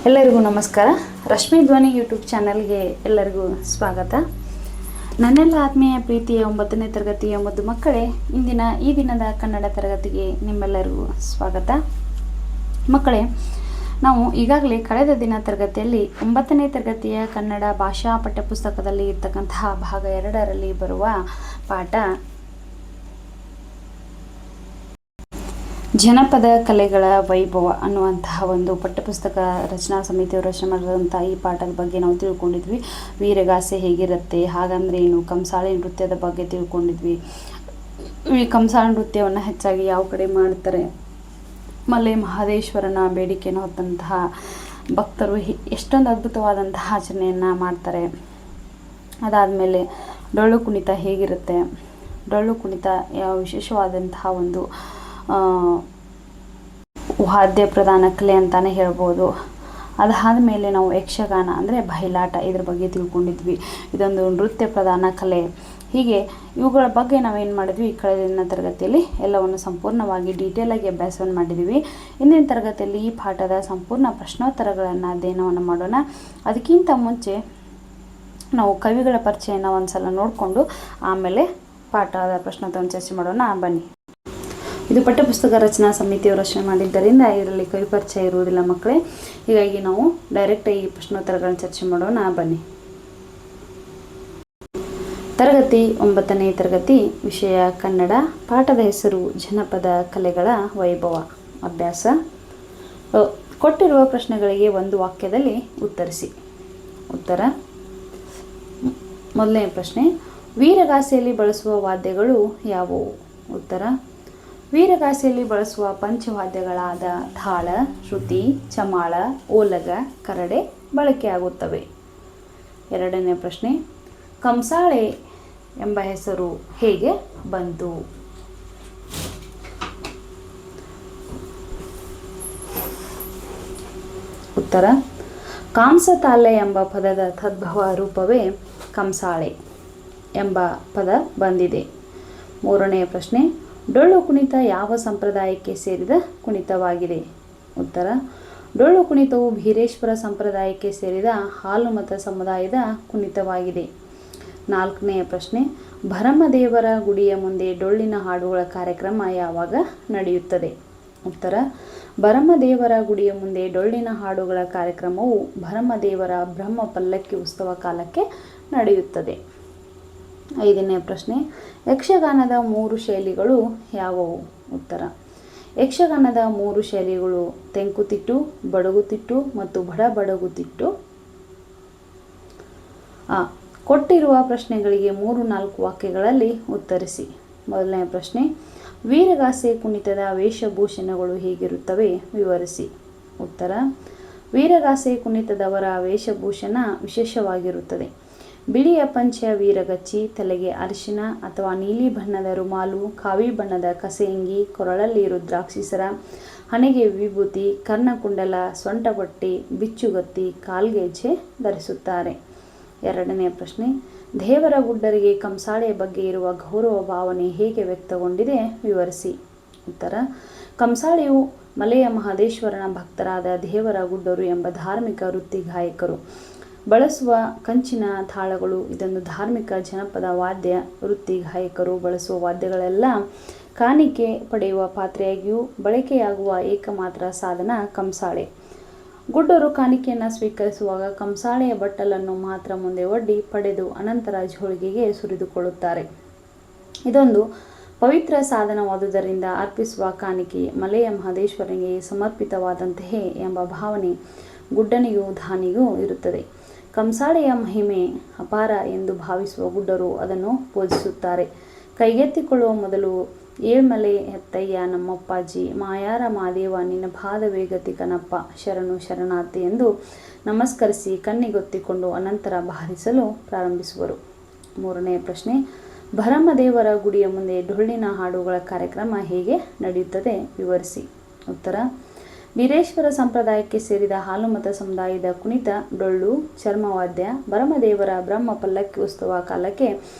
ಎಲ್ಲರಿಗೂ ನಮಸ್ಕಾರ. ರಶ್ಮಿ ಧ್ವನಿ ಯೂಟ್ಯೂಬ್ ಚಾನಲ್ಗೆ ಎಲ್ಲರಿಗೂ ಸ್ವಾಗತ. ನನ್ನೆಲ್ಲ ಆತ್ಮೀಯ ಪ್ರೀತಿಯ 9ನೇ ತರಗತಿಯ ಮುದ್ದು ಮಕ್ಕಳೇ, ಈ ದಿನದ ಕನ್ನಡ ತರಗತಿಗೆ ನಿಮ್ಮೆಲ್ಲರಿಗೂ ಸ್ವಾಗತ. ಮಕ್ಕಳೇ, ನಾವು ಈಗಾಗಲೇ ಕಳೆದ ದಿನ ತರಗತಿಯಲ್ಲಿ 9ನೇ ತರಗತಿಯ ಕನ್ನಡ ಭಾಷಾ ಪಠ್ಯಪುಸ್ತಕದಲ್ಲಿ ಇರ್ತಕ್ಕಂತಹ ಭಾಗ 2ರಲ್ಲಿ ಬರುವ ಪಾಠ ಜನಪದ ಕಲೆಗಳ ವೈಭವ ಅನ್ನುವಂತಹ ಒಂದು ಪಠ್ಯಪುಸ್ತಕ ರಚನಾ ಸಮಿತಿಯವರು ರಚನೆ ಮಾಡಿರುವಂಥ ಈ ಪಾಠದ ಬಗ್ಗೆ ನಾವು ತಿಳ್ಕೊಂಡಿದ್ವಿ. ವೀರಗಾಸೆ ಹೇಗಿರುತ್ತೆ, ಹಾಗಂದ್ರೆ ಏನು, ಕಂಸಾಳೆ ನೃತ್ಯದ ಬಗ್ಗೆ ತಿಳ್ಕೊಂಡಿದ್ವಿ. ಈ ಕಂಸಾಳೆ ನೃತ್ಯವನ್ನು ಹೆಚ್ಚಾಗಿ ಯಾವ ಕಡೆ ಮಾಡ್ತಾರೆ, ಮಲೆ ಮಹದೇಶ್ವರನ ಬೇಡಿಕೆಯನ್ನು ಹೊತ್ತಂತಹ ಭಕ್ತರು ಎಷ್ಟೊಂದು ಅದ್ಭುತವಾದಂತಹ ಆಚರಣೆಯನ್ನು ಮಾಡ್ತಾರೆ. ಅದಾದಮೇಲೆ ಡೊಳ್ಳು ಕುಣಿತ ಹೇಗಿರುತ್ತೆ, ಡೊಳ್ಳು ಕುಣಿತ ಯಾವ ವಿಶೇಷವಾದಂತಹ ಒಂದು ವಾದ್ಯ ಪ್ರಧಾನ ಕಲೆ ಅಂತಲೇ ಹೇಳ್ಬೋದು. ಅದಾದ ಮೇಲೆ ನಾವು ಯಕ್ಷಗಾನ ಅಂದರೆ ಬಯಲಾಟ, ಇದ್ರ ಬಗ್ಗೆ ತಿಳ್ಕೊಂಡಿದ್ವಿ. ಇದೊಂದು ನೃತ್ಯ ಪ್ರಧಾನ ಕಲೆ. ಹೀಗೆ ಇವುಗಳ ಬಗ್ಗೆ ನಾವೇನು ಮಾಡಿದ್ವಿ, ಕಳೆದ ತರಗತಿಯಲ್ಲಿ ಎಲ್ಲವನ್ನು ಸಂಪೂರ್ಣವಾಗಿ ಡೀಟೇಲಾಗಿ ಅಭ್ಯಾಸವನ್ನು ಮಾಡಿದ್ವಿ. ಇಂದಿನ ತರಗತಿಯಲ್ಲಿ ಈ ಪಾಠದ ಸಂಪೂರ್ಣ ಪ್ರಶ್ನೋತ್ತರಗಳನ್ನು ಅಧ್ಯಯನವನ್ನು ಮಾಡೋಣ. ಅದಕ್ಕಿಂತ ಮುಂಚೆ ನಾವು ಕವಿಗಳ ಪರಿಚಯನ ಒಂದು ಸಲ ನೋಡಿಕೊಂಡು ಆಮೇಲೆ ಪಾಠದ ಪ್ರಶ್ನೋತ್ತರವನ್ನು ಚರ್ಚೆ ಮಾಡೋಣ. ಬನ್ನಿ. ಇದು ಪಠ್ಯಪುಸ್ತಕ ರಚನಾ ಸಮಿತಿಯವರು ರಚನೆ ಮಾಡಿದ್ದರಿಂದ ಇದರಲ್ಲಿ ಕವಿ ಪರಿಚಯ ಇರುವುದಿಲ್ಲ ಮಕ್ಕಳೇ. ಹೀಗಾಗಿ ನಾವು ಡೈರೆಕ್ಟಾಗಿ ಈ ಪ್ರಶ್ನೋತ್ತರಗಳನ್ನು ಚರ್ಚೆ ಮಾಡೋಣ. ಬನ್ನಿ. ತರಗತಿ 9ನೇ ತರಗತಿ, ವಿಷಯ ಕನ್ನಡ, ಪಾಠದ ಹೆಸರು ಜನಪದ ಕಲೆಗಳ ವೈಭವ. ಅಭ್ಯಾಸ. ಕೊಟ್ಟಿರುವ ಪ್ರಶ್ನೆಗಳಿಗೆ ಒಂದು ವಾಕ್ಯದಲ್ಲಿ ಉತ್ತರಿಸಿ. ಉತ್ತರ. ಮೊದಲನೇ ಪ್ರಶ್ನೆ, ವೀರಗಾಸೆಯಲ್ಲಿ ಬಳಸುವ ವಾದ್ಯಗಳು ಯಾವುವು? ಉತ್ತರ. ವೀರಗಾಸೆಯಲ್ಲಿ ಬಳಸುವ ಪಂಚವಾದ್ಯಗಳಾದ ತಾಳ, ಶ್ರುತಿ, ಚಮಾಳ, ಓಲಗ, ಕರಡೆ ಬಳಕೆಯಾಗುತ್ತವೆ. ಎರಡನೇ ಪ್ರಶ್ನೆ, ಕಂಸಾಳೆ ಎಂಬ ಹೆಸರು ಹೇಗೆ ಬಂತು? ಉತ್ತರ. ಕಾಂಸತಾಳೆ ಎಂಬ ಪದದ ತದ್ಭವ ರೂಪವೇ ಕಂಸಾಳೆ ಎಂಬ ಪದ ಬಂದಿದೆ. ಮೂರನೇ ಪ್ರಶ್ನೆ, ಡೊಳ್ಳು ಕುಣಿತ ಯಾವ ಸಂಪ್ರದಾಯಕ್ಕೆ ಸೇರಿದ ಕುಣಿತವಾಗಿದೆ? ಉತ್ತರ. ಡೊಳ್ಳು ಕುಣಿತವು ಬೀರೇಶ್ವರ ಸಂಪ್ರದಾಯಕ್ಕೆ ಸೇರಿದ ಹಾಲುಮತ ಸಮುದಾಯದ ಕುಣಿತವಾಗಿದೆ. ನಾಲ್ಕನೆಯ ಪ್ರಶ್ನೆ, ಭರಮದೇವರ ಗುಡಿಯ ಮುಂದೆ ಡೊಳ್ಳಿನ ಹಾಡುಗಳ ಕಾರ್ಯಕ್ರಮ ಯಾವಾಗ ನಡೆಯುತ್ತದೆ? ಉತ್ತರ. ಭರಮದೇವರ ಗುಡಿಯ ಮುಂದೆ ಡೊಳ್ಳಿನ ಹಾಡುಗಳ ಕಾರ್ಯಕ್ರಮವು ಭರಮದೇವರ ಬ್ರಹ್ಮ ಪಲ್ಲಕ್ಕಿ ಉತ್ಸವ ಕಾಲಕ್ಕೆ ನಡೆಯುತ್ತದೆ. ಐದನೇ ಪ್ರಶ್ನೆ, ಯಕ್ಷಗಾನದ 3 ಶೈಲಿಗಳು ಯಾವುವು? ಉತ್ತರ. ಯಕ್ಷಗಾನದ 3 ಶೈಲಿಗಳು ತೆಂಕುತಿಟ್ಟು, ಬಡಗುತಿಟ್ಟು ಮತ್ತು ಬಡಬಡಗುತಿಟ್ಟು. ಕೊಟ್ಟಿರುವ ಪ್ರಶ್ನೆಗಳಿಗೆ 3-4 ವಾಕ್ಯಗಳಲ್ಲಿ ಉತ್ತರಿಸಿ. ಮೊದಲನೇ ಪ್ರಶ್ನೆ, ವೀರಗಾಸೆ ಕುಣಿತದ ವೇಷಭೂಷಣಗಳು ಹೇಗಿರುತ್ತವೆ? ವಿವರಿಸಿ. ಉತ್ತರ. ವೀರಗಾಸೆ ಕುಣಿತದವರ ವೇಷಭೂಷಣ ವಿಶೇಷವಾಗಿರುತ್ತದೆ. ಬಿಳಿಯ ಪಂಚ ವೀರಗಚ್ಚಿ, ತಲೆಗೆ ಅರಿಶಿನ ಅಥವಾ ನೀಲಿ ಬಣ್ಣದ ರುಮಾಲು, ಕಾವಿ ಬಣ್ಣದ ಕಸೆಯಂಗಿ, ಕೊರಳಲ್ಲಿ ರುದ್ರಾಕ್ಷಿ ಸರ, ಹಣೆಗೆ ವಿಭೂತಿ, ಕರ್ಣಕುಂಡಲ, ಸೊಂಟಬಟ್ಟೆ, ಬಿಚ್ಚುಗತ್ತಿ, ಕಾಲ್ಗೆಜ್ಜೆ ಧರಿಸುತ್ತಾರೆ. ಎರಡನೇ ಪ್ರಶ್ನೆ, ದೇವರಗುಡ್ಡರಿಗೆ ಕಂಸಾಳೆಯ ಬಗ್ಗೆ ಇರುವ ಗೌರವ ಭಾವನೆ ಹೇಗೆ ವ್ಯಕ್ತಗೊಂಡಿದೆ? ವಿವರಿಸಿ. ಉತ್ತರ. ಕಂಸಾಳೆಯು ಮಲೆಯ ಮಹದೇಶ್ವರನ ಭಕ್ತರಾದ ದೇವರಗುಡ್ಡರು ಎಂಬ ಧಾರ್ಮಿಕ ವೃತ್ತಿ ಗಾಯಕರು ಬಳಸುವ ಕಂಚಿನ ತಾಳಗಳು. ಇದೊಂದು ಧಾರ್ಮಿಕ ಜನಪದ ವಾದ್ಯ. ವೃತ್ತಿ ಗಾಯಕರು ಬಳಸುವ ವಾದ್ಯಗಳೆಲ್ಲ ಕಾಣಿಕೆ ಪಡೆಯುವ ಪಾತ್ರೆಯಾಗಿಯೂ ಬಳಕೆಯಾಗುವ ಏಕಮಾತ್ರ ಸಾಧನ ಕಂಸಾಳೆ. ಗುಡ್ಡರು ಕಾಣಿಕೆಯನ್ನು ಸ್ವೀಕರಿಸುವಾಗ ಕಂಸಾಳೆಯ ಬಟ್ಟಲನ್ನು ಮಾತ್ರ ಮುಂದೆ ಒಡ್ಡಿ ಪಡೆದು ಅನಂತರ ಜೋಳಿಗೆಗೆ ಸುರಿದುಕೊಳ್ಳುತ್ತಾರೆ. ಇದೊಂದು ಪವಿತ್ರ ಸಾಧನವಾದುದರಿಂದ ಅರ್ಪಿಸುವ ಕಾಣಿಕೆ ಮಲೆಯ ಮಹದೇಶ್ವರನಿಗೆ ಸಮರ್ಪಿತವಾದಂತೆಯೇ ಎಂಬ ಭಾವನೆ ಗುಡ್ಡನಿಗೂ ದಾನಿಗೂ ಇರುತ್ತದೆ. ಕಂಸಾಳೆಯ ಮಹಿಮೆ ಅಪಾರ ಎಂದು ಭಾವಿಸುವ ಗುಡ್ಡರು ಅದನ್ನು ಪೂಜಿಸುತ್ತಾರೆ. ಕೈಗೆತ್ತಿಕೊಳ್ಳುವ ಮೊದಲು ಏಳ್ಮಲೆ ಎತ್ತಯ್ಯ ನಮ್ಮಪ್ಪಾಜಿ, ಮಾಯಾರ ಮಾದೇವ ನಿನ್ನ ಪಾದವೇಗತಿ ಕನಪ್ಪ, ಶರಣು ಶರಣಾರ್ಥಿ ಎಂದು ನಮಸ್ಕರಿಸಿ ಕಣ್ಣಿಗೊತ್ತಿಕೊಂಡು ಅನಂತರ ಬಾರಿಸಲು ಪ್ರಾರಂಭಿಸುವರು. ಮೂರನೇ ಪ್ರಶ್ನೆ, ಭರಮದೇವರ ಗುಡಿಯ ಮುಂದೆ ಡೊಳ್ಳಿನ ಹಾಡುಗಳ ಕಾರ್ಯಕ್ರಮ ಹೇಗೆ ನಡೆಯುತ್ತದೆ? ವಿವರಿಸಿ. ಉತ್ತರ. ಬೀರೇಶ್ವರ ಸಂಪ್ರದಾಯಕ್ಕೆ ಸೇರಿದ ಹಾಲುಮತ ಸಮುದಾಯದ ಕುಣಿತ ಡೊಳ್ಳು, ಚರ್ಮವಾದ್ಯ, ಭರಮದೇವರ ಬ್ರಹ್ಮ ಪಲ್ಲಕ್ಕಿ ಉತ್ಸವ ಕಾಲಕ್ಕೆ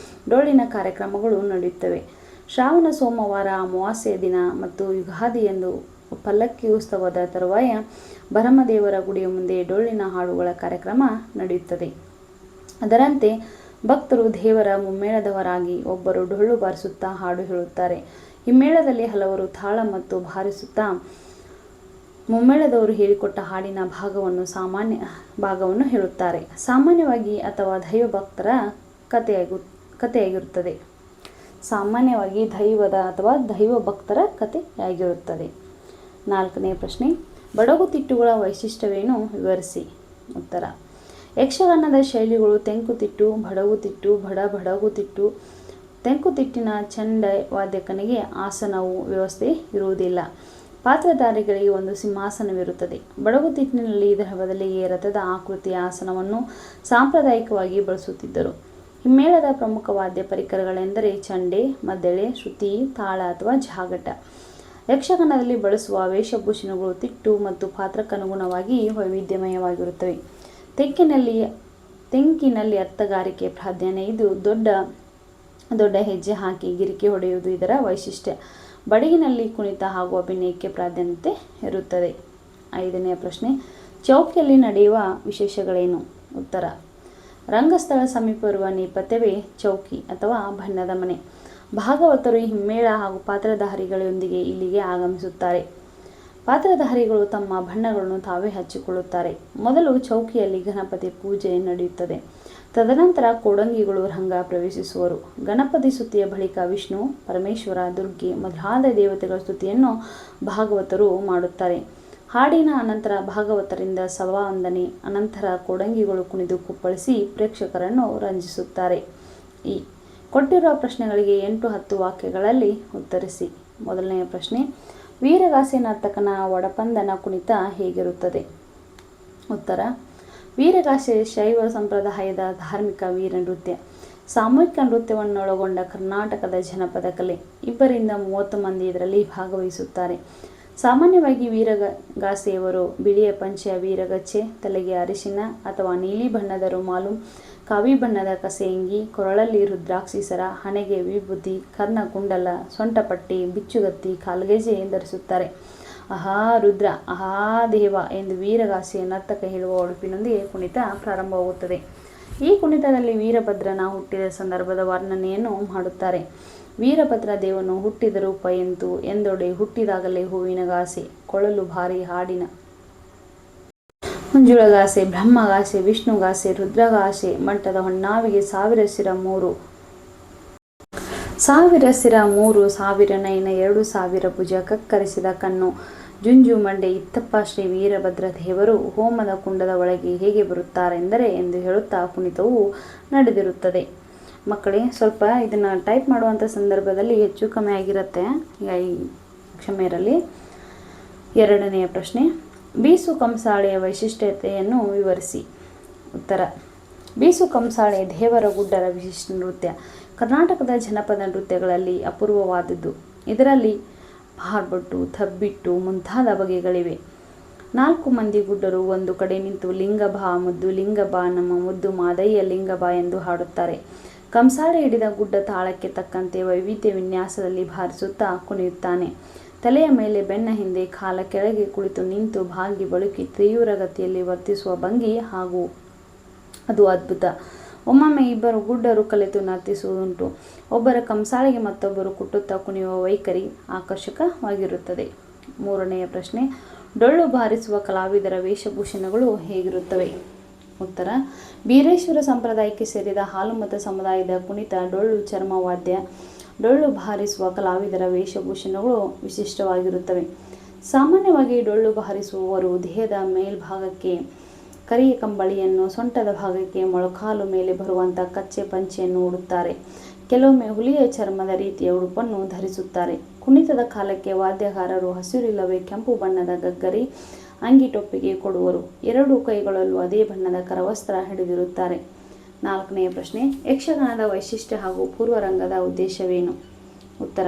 ಡೊಳ್ಳಿನ ಕಾರ್ಯಕ್ರಮಗಳು ನಡೆಯುತ್ತವೆ. ಶ್ರಾವಣ ಸೋಮವಾರ, ಅಮಾವಾಸ್ಯೆಯ ದಿನ ಮತ್ತು ಯುಗಾದಿಯಂದು ಪಲ್ಲಕ್ಕಿ ಉತ್ಸವದ ತರುವಾಯ ಭರಮದೇವರ ಗುಡಿಯ ಮುಂದೆ ಡೊಳ್ಳಿನ ಹಾಡುಗಳ ಕಾರ್ಯಕ್ರಮ ನಡೆಯುತ್ತದೆ. ಅದರಂತೆ ಭಕ್ತರು ದೇವರ ಮುಮ್ಮೇಳದವರಾಗಿ ಒಬ್ಬರು ಡೊಳ್ಳು ಬಾರಿಸುತ್ತಾ ಹಾಡು ಹೇಳುತ್ತಾರೆ. ಹಿಮ್ಮೇಳದಲ್ಲಿ ಹಲವರು ತಾಳ ಮತ್ತು ಬಾರಿಸುತ್ತಾ ಮುಮ್ಮೇಳದವರು ಹೇಳಿಕೊಟ್ಟ ಹಾಡಿನ ಭಾಗವನ್ನು ಹೇಳುತ್ತಾರೆ. ಸಾಮಾನ್ಯವಾಗಿ ಅಥವಾ ದೈವ ಭಕ್ತರ ಕಥೆಯಾಗಿರುತ್ತದೆ. ಸಾಮಾನ್ಯವಾಗಿ ದೈವ ಭಕ್ತರ ಕಥೆಯಾಗಿರುತ್ತದೆ. 4ನೇ ಪ್ರಶ್ನೆ, ಬಡಗುತಿಟ್ಟುಗಳ ವೈಶಿಷ್ಟ್ಯವೇನು ವಿವರಿಸಿ. ಉತ್ತರ: ಯಕ್ಷಗಾನದ ಶೈಲಿಗಳು ತೆಂಕುತಿಟ್ಟು, ಬಡಗುತಿಟ್ಟು, ಬಡಗುತಿಟ್ಟು. ತೆಂಕುತಿಟ್ಟಿನ ಚಂಡ ವಾದ್ಯಕನಿಗೆ ಆಸನವು ವ್ಯವಸ್ಥೆ ಇರುವುದಿಲ್ಲ. ಪಾತ್ರಧಾರಿಗಳಿಗೆ ಒಂದು ಸಿಂಹಾಸನವಿರುತ್ತದೆ. ಬಡಗುತಿಟ್ಟಿನಲ್ಲಿ ಇದರ ಬದಲಿಗೆ ರಥದ ಆಕೃತಿಯ ಆಸನವನ್ನು ಸಾಂಪ್ರದಾಯಿಕವಾಗಿ ಬಳಸುತ್ತಿದ್ದರು. ಹಿಮ್ಮೇಳದ ಪ್ರಮುಖ ವಾದ್ಯ ಪರಿಕರಗಳೆಂದರೆ ಚಂಡೆ, ಮದ್ದಳೆ, ಶ್ರುತಿ, ತಾಳ ಅಥವಾ ಜಾಗಟ. ಯಕ್ಷಗಾನದಲ್ಲಿ ಬಳಸುವ ವೇಷಭೂಷಣಗಳು ತಿಟ್ಟು ಮತ್ತು ಪಾತ್ರಕ್ಕನುಗುಣವಾಗಿ ವೈವಿಧ್ಯಮಯವಾಗಿರುತ್ತವೆ. ತೆಂಕಿನಲ್ಲಿ ಅರ್ಥಗಾರಿಕೆ ಪ್ರಾಧಾನ್ಯ ಇದ್ದು ದೊಡ್ಡ ಹೆಜ್ಜೆ ಹಾಕಿ ಗಿರಿಕೆ ಹೊಡೆಯುವುದು ಇದರ ವೈಶಿಷ್ಟ್ಯ. ಬಡಗಿನಲ್ಲಿ ಕುಣಿತ ಹಾಗೂ ಅಭಿನಯಕ್ಕೆ ಪ್ರಾಧಾನ್ಯತೆ ಇರುತ್ತದೆ. 5ನೇ ಪ್ರಶ್ನೆ, ಚೌಕಿಯಲ್ಲಿ ನಡೆಯುವ ವಿಶೇಷಗಳೇನು. ಉತ್ತರ: ರಂಗಸ್ಥಳ ಸಮೀಪವಿರುವ ನೇಪಥ್ಯವೇ ಚೌಕಿ ಅಥವಾ ಬಣ್ಣದ ಮನೆ. ಭಾಗವತರು ಹಿಮ್ಮೇಳ ಹಾಗೂ ಪಾತ್ರಧಾರಿಗಳೊಂದಿಗೆ ಇಲ್ಲಿಗೆ ಆಗಮಿಸುತ್ತಾರೆ. ಪಾತ್ರಧಾರಿಗಳು ತಮ್ಮ ಬಣ್ಣಗಳನ್ನು ತಾವೇ ಹಚ್ಚಿಕೊಳ್ಳುತ್ತಾರೆ. ಮೊದಲು ಚೌಕಿಯಲ್ಲಿ ಗಣಪತಿ ಪೂಜೆ ನಡೆಯುತ್ತದೆ. ತದನಂತರ ಕೋಡಂಗಿಗಳು ರಂಗ ಪ್ರವೇಶಿಸುವರು. ಗಣಪತಿ ಸ್ತುತಿಯ ಬಳಿಕ ವಿಷ್ಣು, ಪರಮೇಶ್ವರ, ದುರ್ಗೆ ಮೊದಲಾದ ದೇವತೆಗಳ ಸ್ತುತಿಯನ್ನು ಭಾಗವತರು ಮಾಡುತ್ತಾರೆ. ಹಾಡಿನ ಅನಂತರ ಭಾಗವತರಿಂದ ಸಭಾವಂದನೆ, ಅನಂತರ ಕೋಡಂಗಿಗಳು ಕುಣಿದು ಕುಪ್ಪಳಿಸಿ ಪ್ರೇಕ್ಷಕರನ್ನು ರಂಜಿಸುತ್ತಾರೆ. ಕೊಟ್ಟಿರುವ ಪ್ರಶ್ನೆಗಳಿಗೆ 8-10 ವಾಕ್ಯಗಳಲ್ಲಿ ಉತ್ತರಿಸಿ. 1ನೇ ಪ್ರಶ್ನೆ, ವೀರಗಾಸೆ ನರ್ತಕನ ಒಡಪಂದನ ಕುಣಿತ ಹೇಗಿರುತ್ತದೆ. ಉತ್ತರ: ವೀರಗಾಸೆ ಶೈವ ಸಂಪ್ರದಾಯದ ಧಾರ್ಮಿಕ ವೀರ ನೃತ್ಯ. ಸಾಮೂಹಿಕ ನೃತ್ಯವನ್ನೊಳಗೊಂಡ ಕರ್ನಾಟಕದ ಜನಪದ ಕಲೆ. 2-30 ಮಂದಿ ಇದರಲ್ಲಿ ಭಾಗವಹಿಸುತ್ತಾರೆ. ಸಾಮಾನ್ಯವಾಗಿ ವೀರಗಾಸೆಯವರು ಬಿಳಿಯ ಪಂಚೆ, ವೀರಗಚ್ಚೆ, ತಲೆಗೆ ಅರಿಶಿನ ಅಥವಾ ನೀಲಿ ಬಣ್ಣದ ರುಮಾಲು, ಕಾವಿ ಬಣ್ಣದ ಕಸೆಯಂಗಿ, ಕೊರಳಲ್ಲಿ ರುದ್ರಾಕ್ಷಿ ಸರ, ಹಣೆಗೆ ವಿಭೂತಿ, ಕರ್ಣಕುಂಡಲ, ಸೊಂಟಪಟ್ಟಿ, ಬಿಚ್ಚುಗತ್ತಿ, ಕಾಲ್ಗೆಜೆ ಧರಿಸುತ್ತಾರೆ. ಆಹಾ ರುದ್ರ, ಆಹಾ ದೇವ ಎಂದು ವೀರಗಾಸೆಯ ನರ್ತಕ ಹೇಳುವ ಉಡುಪಿನೊಂದಿಗೆ ಕುಣಿತ ಪ್ರಾರಂಭವಾಗುತ್ತದೆ. ಈ ಕುಣಿತದಲ್ಲಿ ವೀರಭದ್ರನ ಹುಟ್ಟಿದ ಸಂದರ್ಭದ ವರ್ಣನೆಯನ್ನು ಮಾಡುತ್ತಾರೆ. ವೀರಭದ್ರ ದೇವನು ಹುಟ್ಟಿದ ರೂಪ ಎಂದೊಡೆ ಹುಟ್ಟಿದಾಗಲೇ ಹೂವಿನಗಾಸೆ, ಕೊಳಲು ಭಾರಿ ಹಾಡಿನ ಮಂಜುಳಗಾಸೆ, ಬ್ರಹ್ಮಗಾಸೆ, ವಿಷ್ಣುಗಾಸೆ, ರುದ್ರಗಾಸೆ, ಮಟ್ಟದ ಹೊನ್ನಾವಿಗೆ 1000 ಶಿರ 3 1000 ನಯನ 2000 ಭುಜ, ಕಕ್ಕರಿಸಿದ ಕಣ್ಣು, ಜುಂಜು ಮಂಡೆ ಇತ್ತಪ್ಪ ಶ್ರೀ ವೀರಭದ್ರ ದೇವರು ಹೋಮದ ಕುಂಡದ ಒಳಗೆ ಹೇಗೆ ಬರುತ್ತಾರೆಂದರೆ ಎಂದು ಹೇಳುತ್ತಾ ಕುಣಿತವು ನಡೆದಿರುತ್ತದೆ. ಮಕ್ಕಳೇ, ಸ್ವಲ್ಪ ಇದನ್ನು ಟೈಪ್ ಮಾಡುವಂಥ ಸಂದರ್ಭದಲ್ಲಿ ಹೆಚ್ಚು ಕಮ್ಮಿ ಆಗಿರುತ್ತೆ, ಕ್ಷಮೆ ಇರಲಿ. 2ನೇ ಪ್ರಶ್ನೆ, ಬೀಸು ಕಂಸಾಳೆಯ ವೈಶಿಷ್ಟ್ಯತೆಯನ್ನು ವಿವರಿಸಿ. ಉತ್ತರ: ಬೀಸು ಕಂಸಾಳೆ ದೇವರ ಗುಡ್ಡರ ವಿಶಿಷ್ಟ ನೃತ್ಯ. ಕರ್ನಾಟಕದ ಜನಪದ ನೃತ್ಯಗಳಲ್ಲಿ ಅಪೂರ್ವವಾದದ್ದು. ಇದರಲ್ಲಿ ಬಾರ್ಬಟ್ಟು, ತಬ್ಬಿಟ್ಟು ಮುಂತಾದ ಬಗೆಗಳಿವೆ. 4 ಮಂದಿ ಗುಡ್ಡರು ಒಂದು ಕಡೆ ನಿಂತು ಲಿಂಗ ಬಾ ಮುದ್ದು ಲಿಂಗ ಬಾ ನಮ್ಮ ಮುದ್ದು ಮಾದಯ್ಯ ಲಿಂಗ ಬಾ ಎಂದು ಹಾಡುತ್ತಾರೆ. ಕಂಸಾಳೆ ಹಿಡಿದ ಗುಡ್ಡ ತಾಳಕ್ಕೆ ತಕ್ಕಂತೆ ವೈವಿಧ್ಯ ವಿನ್ಯಾಸದಲ್ಲಿ ಬಾರಿಸುತ್ತಾ ಕುಣಿಯುತ್ತಾನೆ. ತಲೆಯ ಮೇಲೆ ಬೆನ್ನ ಹಿಂದೆ ಕಾಲ ಕೆಳಗೆ ಕುಳಿತು ನಿಂತು ಬಾಗಿ ಬಳುಕಿ ತೀವ್ರ ಗತಿಯಲ್ಲಿ ವರ್ತಿಸುವ ಭಂಗಿ ಹಾಗೂ ಅದು ಅದ್ಭುತ. ಒಮ್ಮೊಮ್ಮೆ ಇಬ್ಬರು ಗುಡ್ಡರು ಕಲೆತು ನರ್ತಿಸುವುದುಂಟು. ಒಬ್ಬರ ಕಂಸಾಳೆಗೆ ಮತ್ತೊಬ್ಬರು ಕುಟ್ಟುತ್ತಾ ಕುಣಿಯುವ ವೈಖರಿ ಆಕರ್ಷಕವಾಗಿರುತ್ತದೆ. 3ನೇ ಪ್ರಶ್ನೆ, ಡೊಳ್ಳು ಬಾರಿಸುವ ಕಲಾವಿದರ ವೇಷಭೂಷಣಗಳು ಹೇಗಿರುತ್ತವೆ. ಉತ್ತರ: ಬೀರೇಶ್ವರ ಸಂಪ್ರದಾಯಕ್ಕೆ ಸೇರಿದ ಹಾಲುಮತ ಸಮುದಾಯದ ಕುಣಿತ ಡೊಳ್ಳು ಚರ್ಮವಾದ್ಯ. ಡೊಳ್ಳು ಬಾರಿಸುವ ಕಲಾವಿದರ ವೇಷಭೂಷಣಗಳು ವಿಶಿಷ್ಟವಾಗಿರುತ್ತವೆ. ಸಾಮಾನ್ಯವಾಗಿ ಡೊಳ್ಳು ಬಾರಿಸುವವರು ದೇಹದ ಮೇಲ್ಭಾಗಕ್ಕೆ ಕರಿಯ ಕಂಬಳಿಯನ್ನು, ಸೊಂಟದ ಭಾಗಕ್ಕೆ ಮೊಳಕಾಲು ಮೇಲೆ ಬರುವಂಥ ಕಚ್ಚೆ ಪಂಚೆಯನ್ನು ಉಡುತ್ತಾರೆ. ಕೆಲವೊಮ್ಮೆ ಹುಲಿಯ ಚರ್ಮದ ರೀತಿಯ ಉಡುಪನ್ನು ಧರಿಸುತ್ತಾರೆ. ಕುಣಿತದ ಕಾಲಕ್ಕೆ ವಾದ್ಯಗಾರರು ಹಸಿರಿಲ್ಲವೇ ಕೆಂಪು ಬಣ್ಣದ ಗಗ್ಗರಿ ಅಂಗಿಟೊಪ್ಪಿಗೆ ಕೊಡುವರು. 2 ಕೈಗಳಲ್ಲೂ ಅದೇ ಬಣ್ಣದ ಕರವಸ್ತ್ರ ಹಿಡಿದಿರುತ್ತಾರೆ. 4ನೇ ಪ್ರಶ್ನೆ, ಯಕ್ಷಗಾನದ ವೈಶಿಷ್ಟ್ಯ ಹಾಗೂ ಪೂರ್ವರಂಗದ ಉದ್ದೇಶವೇನು. ಉತ್ತರ: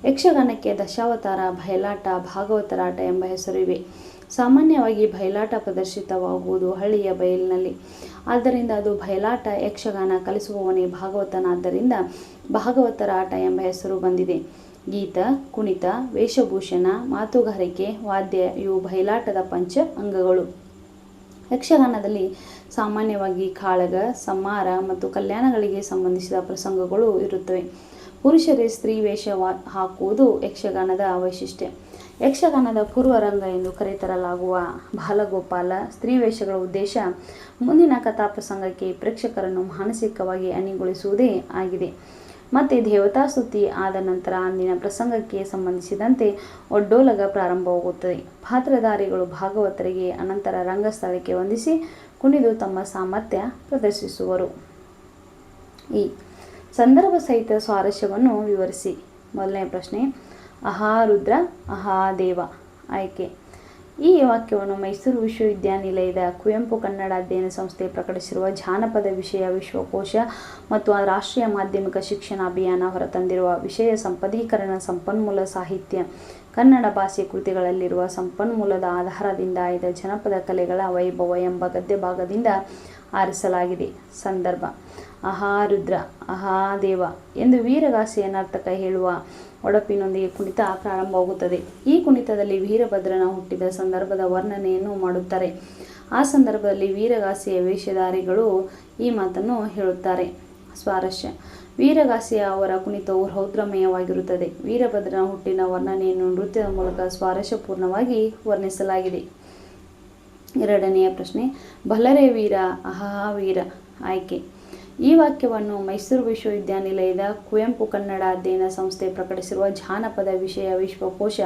ಯಕ್ಷಗಾನಕ್ಕೆ ದಶಾವತಾರ, ಬಯಲಾಟ, ಭಾಗವತರಾಟ ಎಂಬ ಹೆಸರು ಇವೆ. ಸಾಮಾನ್ಯವಾಗಿ ಬಯಲಾಟ ಪ್ರದರ್ಶಿತವಾಗುವುದು ಹಳ್ಳಿಯ ಬಯಲಿನಲ್ಲಿ. ಆದ್ದರಿಂದ ಅದು ಬಯಲಾಟ. ಯಕ್ಷಗಾನ ಕಲಿಸುವವನೇ ಭಾಗವತನಾದ್ದರಿಂದ ಭಾಗವತರ ಆಟ ಎಂಬ ಹೆಸರು ಬಂದಿದೆ. ಗೀತ, ಕುಣಿತ, ವೇಷಭೂಷಣ, ಮಾತುಗಾರಿಕೆ, ವಾದ್ಯ ಇವು ಬಯಲಾಟದ ಪಂಚ ಅಂಗಗಳು. ಯಕ್ಷಗಾನದಲ್ಲಿ ಸಾಮಾನ್ಯವಾಗಿ ಕಾಳಗ, ಸಂಹಾರ ಮತ್ತು ಕಲ್ಯಾಣಗಳಿಗೆ ಸಂಬಂಧಿಸಿದ ಪ್ರಸಂಗಗಳು ಇರುತ್ತವೆ. ಪುರುಷರೇ ಸ್ತ್ರೀ ವೇಷ ಹಾಕುವುದು ಯಕ್ಷಗಾನದ ವೈಶಿಷ್ಟ್ಯ. ಯಕ್ಷಗಾನದ ಪೂರ್ವರಂಗ ಎಂದು ಕರೆತರಲಾಗುವ ಬಾಲಗೋಪಾಲ ಸ್ತ್ರೀ ವೇಷಗಳ ಉದ್ದೇಶ ಮುಂದಿನ ಕಥಾಪ್ರಸಂಗಕ್ಕೆ ಪ್ರೇಕ್ಷಕರನ್ನು ಮಾನಸಿಕವಾಗಿ ಅಣಿಗೊಳಿಸುವುದೇ ಆಗಿದೆ. ಮತ್ತು ದೇವತಾಸ್ತುತಿ ಆದ ನಂತರ ಅಂದಿನ ಪ್ರಸಂಗಕ್ಕೆ ಸಂಬಂಧಿಸಿದಂತೆ ಒಡ್ಡೋಲಗ ಪ್ರಾರಂಭವಾಗುತ್ತದೆ. ಪಾತ್ರಧಾರಿಗಳು ಭಾಗವತರಿಗೆ ಅನಂತರ ರಂಗಸ್ಥಳಕ್ಕೆ ವಂದಿಸಿ ಕುಣಿದು ತಮ್ಮ ಸಾಮರ್ಥ್ಯ ಪ್ರದರ್ಶಿಸುವರು. ಈ ಸಂದರ್ಭ ಸಹಿತ ಸ್ವಾರಸ್ಯವನ್ನು ವಿವರಿಸಿ. ಮೊದಲನೇ ಪ್ರಶ್ನೆ, ಅಹಾ ರುದ್ರ ಅಹಾ ದೇವ. ಆಯ್ಕೆ. ಈ ವಾಕ್ಯವನ್ನು ಮೈಸೂರು ವಿಶ್ವವಿದ್ಯಾನಿಲಯದ ಕುವೆಂಪು ಕನ್ನಡ ಅಧ್ಯಯನ ಸಂಸ್ಥೆ ಪ್ರಕಟಿಸಿರುವ ಜಾನಪದ ವಿಷಯ ವಿಶ್ವಕೋಶ ಮತ್ತು ರಾಷ್ಟ್ರೀಯ ಮಾಧ್ಯಮಿಕ ಶಿಕ್ಷಣ ಅಭಿಯಾನ ಹೊರತಂದಿರುವ ವಿಷಯ ಸಂಪದೀಕರಣ ಸಂಪನ್ಮೂಲ ಸಾಹಿತ್ಯ ಕನ್ನಡ ಭಾಷೆ ಕೃತಿಗಳಲ್ಲಿರುವ ಸಂಪನ್ಮೂಲದ ಆಧಾರದಿಂದ ಆಯ್ದ ಜನಪದ ಕಲೆಗಳ ವೈಭವ ಎಂಬ ಗದ್ಯ ಭಾಗದಿಂದ ಆರಿಸಲಾಗಿದೆ. ಸಂದರ್ಭ: ಅಹಾ ರುದ್ರ ಅಹಾ ದೇವ ಎಂದು ವೀರಗಾಸೆಯ ನರ್ತಕ ಹೇಳುವ ಒಡಪಿನೊಂದಿಗೆ ಕುಣಿತ ಪ್ರಾರಂಭವಾಗುತ್ತದೆ. ಈ ಕುಣಿತದಲ್ಲಿ ವೀರಭದ್ರನ ಹುಟ್ಟಿದ ಸಂದರ್ಭದ ವರ್ಣನೆಯನ್ನು ಮಾಡುತ್ತಾರೆ. ಆ ಸಂದರ್ಭದಲ್ಲಿ ವೀರಗಾಸೆಯ ವೇಷಧಾರಿಗಳು ಈ ಮಾತನ್ನು ಹೇಳುತ್ತಾರೆ. ಸ್ವಾರಸ್ಯ: ವೀರಗಾಸೆಯ ಅವರ ಕುಣಿತವು ರೌದ್ರಮಯವಾಗಿರುತ್ತದೆ. ವೀರಭದ್ರನ ಹುಟ್ಟಿನ ವರ್ಣನೆಯನ್ನು ನೃತ್ಯದ ಮೂಲಕ ಸ್ವಾರಸ್ಯಪೂರ್ಣವಾಗಿ ವರ್ಣಿಸಲಾಗಿದೆ. ಎರಡನೆಯ ಪ್ರಶ್ನೆ, ಬಲ್ಲರೆ ವೀರ ಅಹಾ ವೀರ. ಆಯ್ಕೆ. ಈ ವಾಕ್ಯವನ್ನು ಮೈಸೂರು ವಿಶ್ವವಿದ್ಯಾನಿಲಯದ ಕುವೆಂಪು ಕನ್ನಡ ಅಧ್ಯಯನ ಸಂಸ್ಥೆ ಪ್ರಕಟಿಸಿರುವ ಜಾನಪದ ವಿಷಯ ವಿಶ್ವಕೋಶ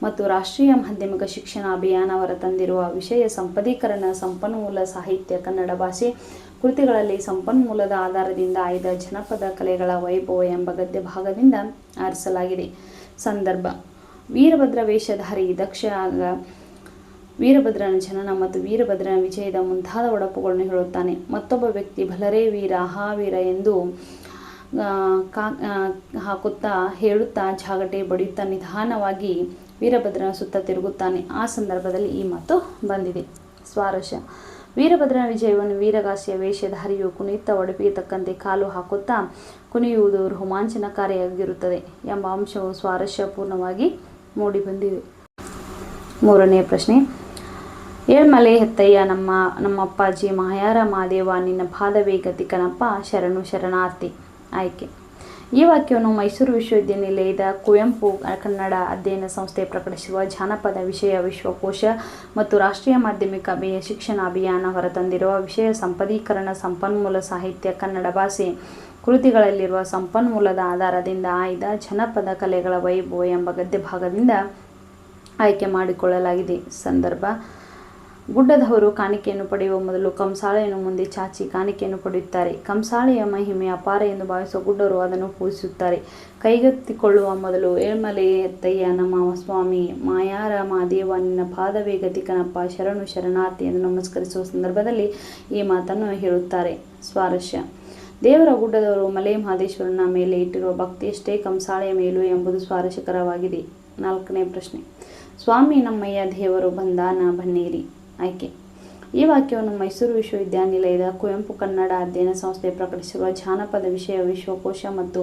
ಮತ್ತು ರಾಷ್ಟ್ರೀಯ ಮಾಧ್ಯಮಿಕ ಶಿಕ್ಷಣ ಅಭಿಯಾನ ಹೊರತಂದಿರುವ ವಿಷಯ ಸಂಪದೀಕರಣ ಸಂಪನ್ಮೂಲ ಸಾಹಿತ್ಯ ಕನ್ನಡ ಭಾಷೆ ಕೃತಿಗಳಲ್ಲಿ ಸಂಪನ್ಮೂಲದ ಆಧಾರದಿಂದ ಆಯ್ದ ಜನಪದ ಕಲೆಗಳ ವೈಭವ ಎಂಬ ಗದ್ಯ ಭಾಗದಿಂದ ಆರಿಸಲಾಗಿದೆ. ಸಂದರ್ಭ: ವೀರಭದ್ರ ವೇಷಧಾರಿ ದಕ್ಷ ವೀರಭದ್ರನ ಜನನ ಮತ್ತು ವೀರಭದ್ರನ ವಿಜಯದ ಮುಂತಾದ ಒಡಪುಗಳನ್ನು ಹೇಳುತ್ತಾನೆ. ಮತ್ತೊಬ್ಬ ವ್ಯಕ್ತಿ ಬಲ್ಲರೆ ವೀರ ಅಹಾ ವೀರ ಎಂದು ಹಾಕುತ್ತಾ ಹೇಳುತ್ತಾ ಜಾಗಟೆ ಬಡಿಯುತ್ತಾ ನಿಧಾನವಾಗಿ ವೀರಭದ್ರನ ಸುತ್ತ ತಿರುಗುತ್ತಾನೆ. ಆ ಸಂದರ್ಭದಲ್ಲಿ ಈ ಮಾತು ಬಂದಿದೆ. ಸ್ವಾರಸ್ಯ: ವೀರಭದ್ರನ ವಿಜಯವನ್ನು ವೀರಗಾಸೆಯ ವೇಷಧಾರಿಯು ಕುಣಿಯುತ್ತಾ ಒಡಪಿಗೆ ತಕ್ಕಂತೆ ಕಾಲು ಹಾಕುತ್ತಾ ಕುಣಿಯುವುದು ರೋಮಾಂಚನಕಾರಿಯಾಗಿರುತ್ತದೆ ಎಂಬ ಅಂಶವು ಸ್ವಾರಸ್ಯಪೂರ್ಣವಾಗಿ ಮೂಡಿಬಂದಿದೆ. ಮೂರನೆಯ ಪ್ರಶ್ನೆ, ಏಳ್ಮಲೆ ಹೆತ್ತಯ್ಯ ನಮ್ಮಪ್ಪಾಜಿ ಮಾಯಾರ ಮಾದೇವ ನಿನ್ನ ಪಾದವೇ ಗತಿ ಕಣಪ್ಪ ಶರಣು ಶರಣಾರ್ಥಿ. ಆಯ್ಕೆ. ಈ ವಾಕ್ಯವನ್ನು ಮೈಸೂರು ವಿಶ್ವವಿದ್ಯಾನಿಲಯದ ಕುವೆಂಪು ಕನ್ನಡ ಅಧ್ಯಯನ ಸಂಸ್ಥೆ ಪ್ರಕಟಿಸಿರುವ ಜಾನಪದ ವಿಷಯ ವಿಶ್ವಕೋಶ ಮತ್ತು ರಾಷ್ಟ್ರೀಯ ಮಾಧ್ಯಮಿಕ ಶಿಕ್ಷಣ ಅಭಿಯಾನ ಹೊರತಂದಿರುವ ವಿಷಯ ಸಂಪದೀಕರಣ ಸಂಪನ್ಮೂಲ ಸಾಹಿತ್ಯ ಕನ್ನಡ ಭಾಷೆ ಕೃತಿಗಳಲ್ಲಿರುವ ಸಂಪನ್ಮೂಲದ ಆಧಾರದಿಂದ ಆಯ್ದ ಜನಪದ ಕಲೆಗಳ ವೈಭವ ಎಂಬ ಗದ್ಯ ಭಾಗದಿಂದ ಆಯ್ಕೆ ಮಾಡಿಕೊಳ್ಳಲಾಗಿದೆ. ಸಂದರ್ಭ: ಗುಡ್ಡದವರು ಕಾಣಿಕೆಯನ್ನು ಪಡೆಯುವ ಮೊದಲು ಕಂಸಾಳೆಯನ್ನು ಮುಂದೆ ಚಾಚಿ ಕಾಣಿಕೆಯನ್ನು ಪಡೆಯುತ್ತಾರೆ. ಕಂಸಾಳೆಯ ಮಹಿಮೆ ಅಪಾರ ಎಂದು ಭಾವಿಸುವ ಗುಡ್ಡರು ಅದನ್ನು ಪೂಜಿಸುತ್ತಾರೆ. ಕೈಗೆತ್ತಿಕೊಳ್ಳುವ ಮೊದಲು ಏಳ್ಮಲೆ ಎತ್ತಯ್ಯ ನಮ್ಮ ಸ್ವಾಮಿ ಮಾಯಾರ ಮಾದೇವ ನಿನ್ನ ಪಾದವೇ ಗತಿ ಕಣಪ್ಪ ಶರಣು ಶರಣಾರ್ಥಿ ಎಂದು ನಮಸ್ಕರಿಸುವ ಸಂದರ್ಭದಲ್ಲಿ ಈ ಮಾತನ್ನು ಹೇಳುತ್ತಾರೆ. ಸ್ವಾರಸ್ಯ: ದೇವರ ಗುಡ್ಡದವರು ಮಲೆ ಮಹದೇಶ್ವರನ ಮೇಲೆ ಇಟ್ಟಿರುವ ಭಕ್ತಿಯಷ್ಟೇ ಕಂಸಾಳೆಯ ಮೇಲೂ ಎಂಬುದು ಸ್ವಾರಸ್ಯಕರವಾಗಿದೆ. ನಾಲ್ಕನೇ ಪ್ರಶ್ನೆ, ಸ್ವಾಮಿ ನಮ್ಮಯ್ಯ ದೇವರು ಬಂದಾನ ಬನ್ನೇರಿ. ಆಯ್ಕೆ. ಈ ವಾಕ್ಯವನ್ನು ಮೈಸೂರು ವಿಶ್ವವಿದ್ಯಾನಿಲಯದ ಕುವೆಂಪು ಕನ್ನಡ ಅಧ್ಯಯನ ಸಂಸ್ಥೆ ಪ್ರಕಟಿಸಿರುವ ಜಾನಪದ ವಿಷಯ ವಿಶ್ವಕೋಶ ಮತ್ತು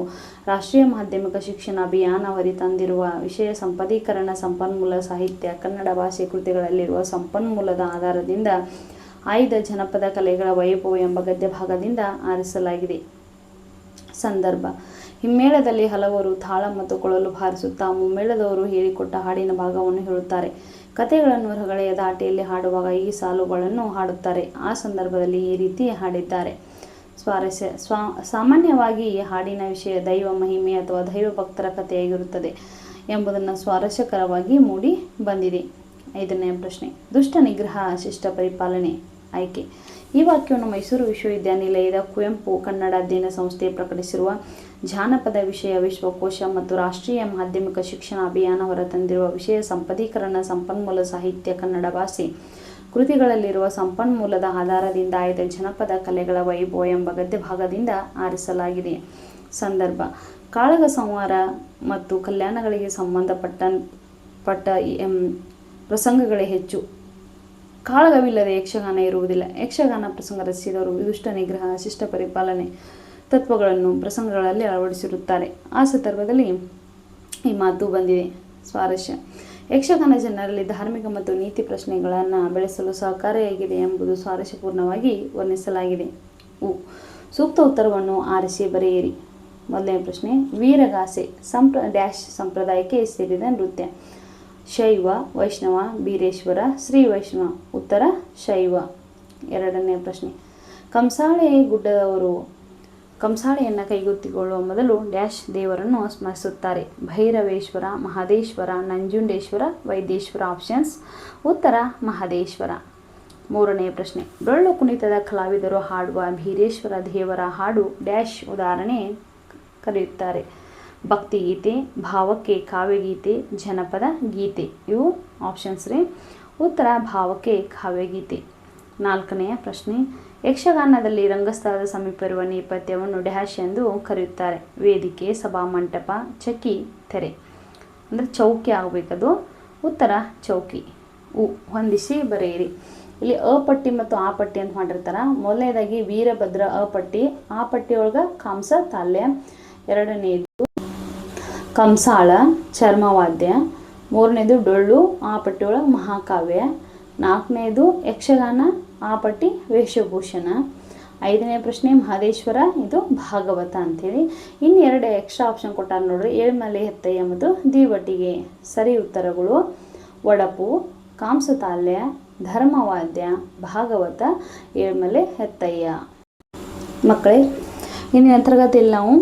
ರಾಷ್ಟ್ರೀಯ ಮಾಧ್ಯಮಿಕ ಶಿಕ್ಷಣ ಅಭಿಯಾನ ಹೊರತಂದಿರುವ ವಿಷಯ ಸಂಪದೀಕರಣ ಸಂಪನ್ಮೂಲ ಸಾಹಿತ್ಯ ಕನ್ನಡ ಭಾಷೆ ಕೃತಿಗಳಲ್ಲಿರುವ ಸಂಪನ್ಮೂಲದ ಆಧಾರದಿಂದ ಆಯ್ದ ಜನಪದ ಕಲೆಗಳ ವೈಭವ ಎಂಬ ಗದ್ಯ ಭಾಗದಿಂದ ಆರಿಸಲಾಗಿದೆ. ಸಂದರ್ಭ: ಹಿಮ್ಮೇಳದಲ್ಲಿ ಹಲವರು ತಾಳ ಮತ್ತು ಕೊಳಲು ಬಾರಿಸುತ್ತಾ ಮುಮ್ಮೇಳದವರು ಹೇಳಿಕೊಟ್ಟ ಹಾಡಿನ ಭಾಗವನ್ನು ಹೇಳುತ್ತಾರೆ. ಕಥೆಗಳನ್ನು ರಗಳೆಯ ದಾಟಿಯಲ್ಲಿ ಹಾಡುವಾಗ ಈ ಸಾಲುಗಳನ್ನು ಹಾಡುತ್ತಾರೆ. ಆ ಸಂದರ್ಭದಲ್ಲಿ ಈ ರೀತಿ ಹಾಡಿದ್ದಾರೆ. ಸ್ವಾರಸ್ಯ: ಸಾಮಾನ್ಯವಾಗಿ ಈ ಹಾಡಿನ ವಿಷಯ ದೈವ ಮಹಿಮೆ ಅಥವಾ ದೈವ ಭಕ್ತರ ಕಥೆಯಾಗಿರುತ್ತದೆ ಎಂಬುದನ್ನು ಸ್ವಾರಸ್ಯಕರವಾಗಿ ಮೂಡಿ ಬಂದಿದೆ. ಐದನೇ ಪ್ರಶ್ನೆ, ದುಷ್ಟ ನಿಗ್ರಹ ಶಿಷ್ಟ ಪರಿಪಾಲನೆ. ಆಯ್ಕೆ. ಈ ವಾಕ್ಯವನ್ನು ಮೈಸೂರು ವಿಶ್ವವಿದ್ಯಾನಿಲಯದ ಕುವೆಂಪು ಕನ್ನಡ ಅಧ್ಯಯನ ಸಂಸ್ಥೆ ಪ್ರಕಟಿಸಿರುವ ಜಾನಪದ ವಿಷಯ ವಿಶ್ವಕೋಶ ಮತ್ತು ರಾಷ್ಟ್ರೀಯ ಮಾಧ್ಯಮಿಕ ಶಿಕ್ಷಣ ಅಭಿಯಾನ ಹೊರತಂದಿರುವ ವಿಷಯ ಸಂಪದೀಕರಣ ಸಂಪನ್ಮೂಲ ಸಾಹಿತ್ಯ ಕನ್ನಡ ಭಾಷೆ ಕೃತಿಗಳಲ್ಲಿರುವ ಸಂಪನ್ಮೂಲದ ಆಧಾರದಿಂದ ಆಯ್ದ ಜನಪದ ಕಲೆಗಳ ವೈಭವ ಎಂಬ ಗದ್ಯ ಭಾಗದಿಂದ ಆರಿಸಲಾಗಿದೆ. ಸಂದರ್ಭ: ಕಾಳಗ ಸಂಹಾರ ಮತ್ತು ಕಲ್ಯಾಣಗಳಿಗೆ ಸಂಬಂಧಪಟ್ಟ ಪ್ರಸಂಗಗಳೇ ಹೆಚ್ಚು. ಕಾಳಗವಿಲ್ಲದೆ ಯಕ್ಷಗಾನ ಇರುವುದಿಲ್ಲ. ಯಕ್ಷಗಾನ ಪ್ರಸಂಗ ರಚಿಸಿದವರು ದುಷ್ಟ ನಿಗ್ರಹ ಶಿಷ್ಟ ಪರಿಪಾಲನೆ ತತ್ವಗಳನ್ನು ಪ್ರಸಂಗಗಳಲ್ಲಿ ಅಳವಡಿಸಿರುತ್ತಾರೆ. ಆ ಸಂದರ್ಭದಲ್ಲಿ ಈ ಮಾತು ಬಂದಿದೆ. ಸ್ವಾರಸ್ಯ. ಯಕ್ಷಗಾನ ಜನರಲ್ಲಿ ಧಾರ್ಮಿಕ ಮತ್ತು ನೀತಿ ಪ್ರಶ್ನೆಗಳನ್ನು ಬೆಳೆಸಲು ಸಹಕಾರಿಯಾಗಿದೆ ಎಂಬುದು ಸ್ವಾರಸ್ಯಪೂರ್ಣವಾಗಿ ವರ್ಣಿಸಲಾಗಿದೆ. ಸೂಕ್ತ ಉತ್ತರವನ್ನು ಆರಿಸಿ ಬರೆಯಿರಿ. ಮೊದಲನೇ ಪ್ರಶ್ನೆ, ವೀರಗಾಸೆ ಡ್ಯಾಶ್ ಸಂಪ್ರದಾಯಕ್ಕೆ ಸೇರಿದ ನೃತ್ಯ. ಶೈವ, ವೈಷ್ಣವ, ಬೀರೇಶ್ವರ, ಶ್ರೀ ವೈಷ್ಣವ. ಉತ್ತರ ಶೈವ. ಎರಡನೇ ಪ್ರಶ್ನೆ, ಕಂಸಾಳೆ ಗುಡ್ಡದವರು ಕಂಸಾಳೆಯನ್ನು ಕೈಗೆತ್ತಿಕೊಳ್ಳುವ ಮೊದಲು ಡ್ಯಾಶ್ ದೇವರನ್ನು ಸ್ಮರಿಸುತ್ತಾರೆ. ಭೈರವೇಶ್ವರ, ಮಹದೇಶ್ವರ, ನಂಜುಂಡೇಶ್ವರ, ವೈದ್ಯೇಶ್ವರ. ಆಪ್ಷನ್ಸ್. ಉತ್ತರ ಮಹದೇಶ್ವರ. ಮೂರನೇ ಪ್ರಶ್ನೆ, ಡೊಳ್ಳು ಕುಣಿತದ ಕಲಾವಿದರು ಹಾಡುವ ಬೀರೇಶ್ವರ ದೇವರ ಹಾಡು ಡ್ಯಾಶ್ ಉದಾಹರಣೆ ಕರೆಯುತ್ತಾರೆ. ಭಕ್ತಿಗೀತೆ, ಭಾವಕ್ಕೆ ಕಾವ್ಯಗೀತೆ, ಜನಪದ ಗೀತೆ. ಇವು ಆಪ್ಷನ್ಸ್ ರೀ. ಉತ್ತರ ಭಾವಕ್ಕೆ ಕಾವ್ಯಗೀತೆ. ನಾಲ್ಕನೆಯ ಪ್ರಶ್ನೆ, ಯಕ್ಷಗಾನದಲ್ಲಿ ರಂಗಸ್ಥಳದ ಸಮೀಪ ಇರುವ ನೇಪಥ್ಯವನ್ನು ಡ್ಯಾಶ್ ಎಂದು ಕರೆಯುತ್ತಾರೆ. ವೇದಿಕೆ, ಸಭಾಮಂಟಪ, ಚಕ್ಕಿ, ತೆರೆ. ಅಂದರೆ ಚೌಕಿ ಆಗಬೇಕದು. ಉತ್ತರ ಚೌಕಿ. ಹೊಂದಿಸಿ ಬರೆಯಿರಿ. ಇಲ್ಲಿ ಅ ಪಟ್ಟಿ ಮತ್ತು ಆ ಪಟ್ಟಿ ಅಂತ ಮಾಡಿರ್ತಾರೆ. ಮೊದಲನೇದಾಗಿ ವೀರಭದ್ರ ಅ ಪಟ್ಟಿ, ಆ ಪಟ್ಟಿಯೊಳಗೆ ಕಾಂಸ ತಾಲ್ಯ. ಎರಡನೇದು ಕಂಸಾಳ ಚರ್ಮವಾದ್ಯ. ಮೂರನೇದು ಡೊಳ್ಳು, ಆ ಪಟ್ಟಿಯೊಳಗೆ ಮಹಾಕಾವ್ಯ. ನಾಲ್ಕನೇದು ಯಕ್ಷಗಾನ, ಆ ಪಟ್ಟಿ ವೇಷಭೂಷಣ. ಐದನೇ ಪ್ರಶ್ನೆ ಮಹದೇಶ್ವರ, ಇದು ಭಾಗವತ ಅಂಥೇಳಿ. ಇನ್ನು ಎರಡು ಎಕ್ಸ್ಟ್ರಾ ಆಪ್ಷನ್ ಕೊಟ್ಟಾರ ನೋಡ್ರಿ. ಏಳ್ಮಲೆ ಹೆತ್ತಯ್ಯ ಮತ್ತು ದಿವಟಿಗೆ. ಸರಿ ಉತ್ತರಗಳು ಒಡಪು, ಕಾಂಸತಾಲ್ಯ, ಧರ್ಮವಾದ್ಯ, ಭಾಗವತ, ಏಳ್ಮಲೆ ಹೆತ್ತಯ್ಯ. ಮಕ್ಕಳೇ, ಇಂದಿನ ತರಗತಿಯಲ್ಲಿ ನಾವು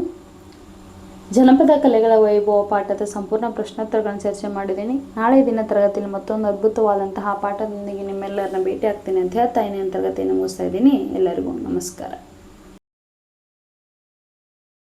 ಜನಪದ ಕಲೆಗಳ ವೈಭವ ಪಾಠದ ಸಂಪೂರ್ಣ ಪ್ರಶ್ನೋತ್ತರಗಳನ್ನು ಚರ್ಚೆ ಮಾಡಿದ್ದೀನಿ. ನಾಳೆ ದಿನ ತರಗತಿಯಲ್ಲಿ ಮತ್ತೊಂದು ಅದ್ಭುತವಾದಂತಹ ಪಾಠದೊಂದಿಗೆ ನಿಮ್ಮೆಲ್ಲರನ್ನ ಭೇಟಿ ಆಗ್ತೀನಿ ಅಂತ ಹೇಳ್ತಾ ಇನ್ನೇನು ತರಗತಿಯನ್ನು ಮುಗಿಸ್ತಾ ಇದ್ದೀನಿ. ಎಲ್ಲರಿಗೂ ನಮಸ್ಕಾರ.